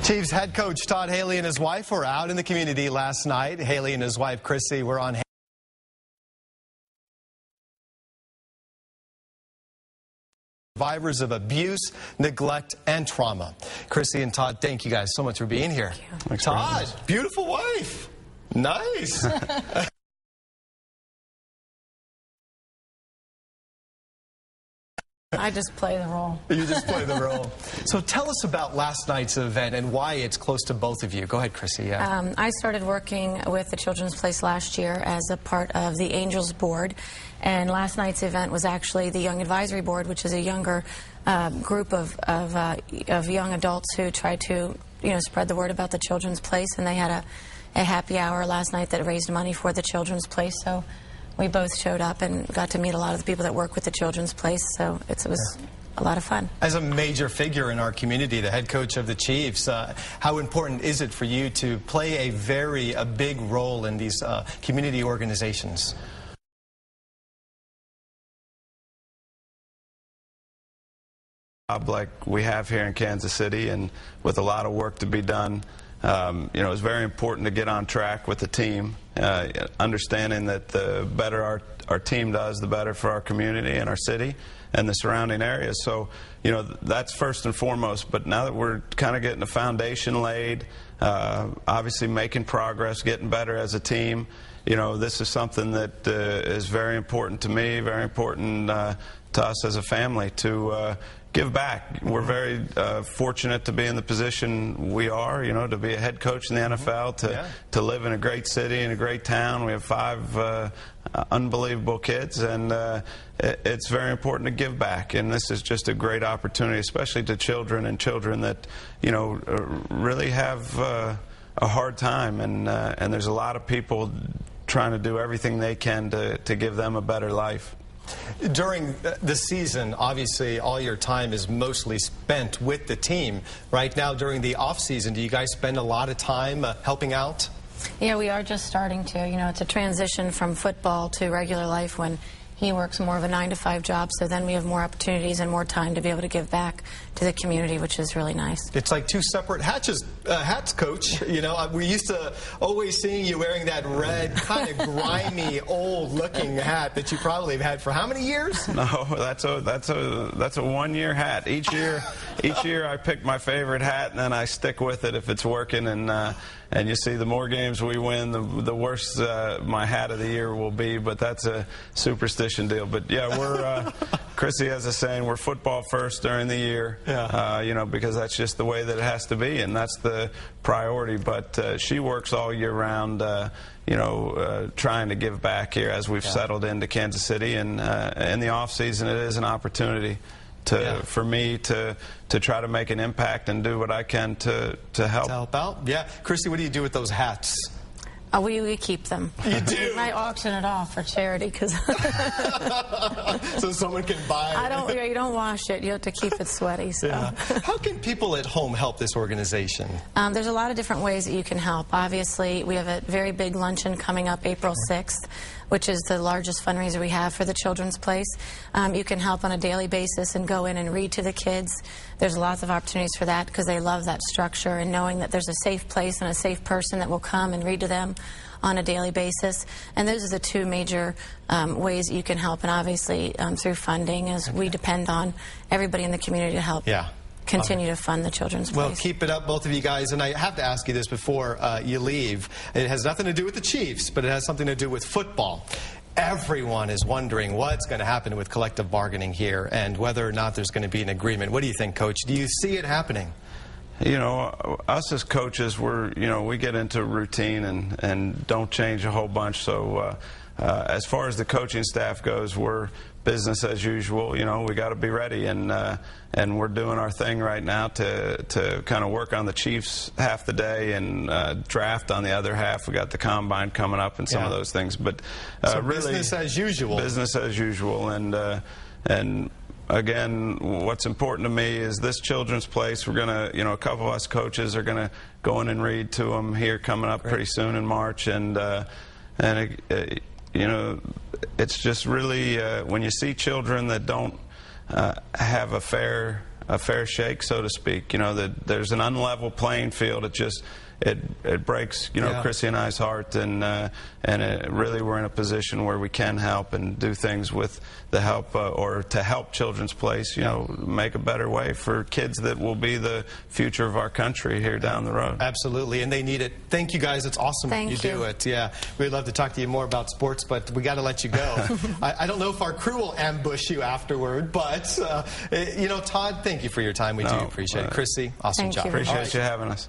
Chiefs head coach Todd Haley and his wife were out in the community last night. Haley and his wife Chrissy were on hand. Survivors of abuse, neglect, and trauma. Chrissy and Todd, thank you guys so much for being here. Thanks, Todd, beautiful wife. Nice. I just play the role. You just play the role. So tell us about last night's event and why it's close to both of you. Go ahead, Chrissy. Yeah. I started working with the Children's Place last year as a part of the Angels Board, and last night's event was actually the Young Advisory Board, which is a younger group of young adults who try to, spread the word about the Children's Place, and they had a happy hour last night that raised money for the Children's Place. So we both showed up and got to meet a lot of the people that work with the Children's Place, so it was a lot of fun. As a major figure in our community, the head coach of the Chiefs, how important is it for you to play a big role in these community organizations? Like we have here in Kansas City, and with a lot of work to be done, it's very important to get on track with the team, understanding that the better our team does, the better for our community and our city and the surrounding areas. So, that's first and foremost. But now that we're kind of getting the foundation laid, obviously making progress, getting better as a team, this is something that is very important to me, very important to us as a family to give back. We're very fortunate to be in the position we are, to be a head coach in the NFL, to live in a great city, in a great town. We have 5 unbelievable kids, and it's very important to give back. And this is just a great opportunity, especially to children that, really have a hard time. And there's a lot of people trying to do everything they can to give them a better life. During the season, obviously, all your time is mostly spent with the team. Right now, during the off-season, do you guys spend a lot of time helping out? Yeah, we are just starting to. It's a transition from football to regular life when he works more of a 9-to-5 job, so then we have more opportunities and more time to be able to give back to the community, which is really nice. It's like 2 separate hats, Coach. We used to always seeing you wearing that red, kind of grimy, old-looking hat that you probably have had for how many years? No, that's a 1-year hat. Each year I pick my favorite hat and then I stick with it if it's working. And you see, the more games we win, the worse my hat of the year will be. But that's a superstition deal. But yeah, Chrissy has a saying, we're football first during the year. Yeah. Because that's just the way that it has to be, and that's the priority. But she works all year round, trying to give back here as we've settled into Kansas City. And in the off season, it is an opportunity for me to try to make an impact and do what I can to help. To help out? Yeah. Chrissy, what do you do with those hats? We keep them. You do? We might auction it off for charity, because so someone can buy it. You don't wash it. You have to keep it sweaty. So. Yeah. How can people at home help this organization? There's a lot of different ways that you can help. Obviously, we have a very big luncheon coming up April 6th, which is the largest fundraiser we have for the Children's Place. You can help on a daily basis and go in and read to the kids. There's lots of opportunities for that because they love that structure and knowing that there's a safe place and a safe person that will come and read to them on a daily basis. And those are the 2 major ways that you can help, and obviously through funding, as we depend on everybody in the community to help. Continue to fund the Children's Place. Well, keep it up, both of you guys. And I have to ask you this before you leave. It has nothing to do with the Chiefs, but it has something to do with football. Everyone is wondering what's going to happen with collective bargaining here and whether or not there's going to be an agreement. What do you think, Coach? Do you see it happening? Us as coaches, we get into routine and don't change a whole bunch. So as far as the coaching staff goes, we're business as usual. We got to be ready, and we're doing our thing right now to kind of work on the Chiefs half the day and draft on the other half. We got the combine coming up and some of those things, but so really business as usual. Business as usual, and again, what's important to me is this Children's Place. We're going to, a couple of us coaches are going to go in and read to them here coming up pretty soon in March, and it's just really when you see children that don't have a fair a fair shake, so to speak. You know, that there's an unlevel playing field. It breaks, you know, Yeah. Chrissy and I's heart, and really we're in a position where we can help and do things with the help, or to help Children's Place, you know, make a better way for kids that will be the future of our country here down the road. Absolutely, and they need it. Thank you guys. It's awesome Thank you do you. it. Yeah, we'd love to talk to you more about sports, but we got to let you go. I don't know if our crew will ambush you afterward, but you know, Todd, thank you for your time. We do appreciate it. Chrissy, awesome Thank job. you. Appreciate you having us.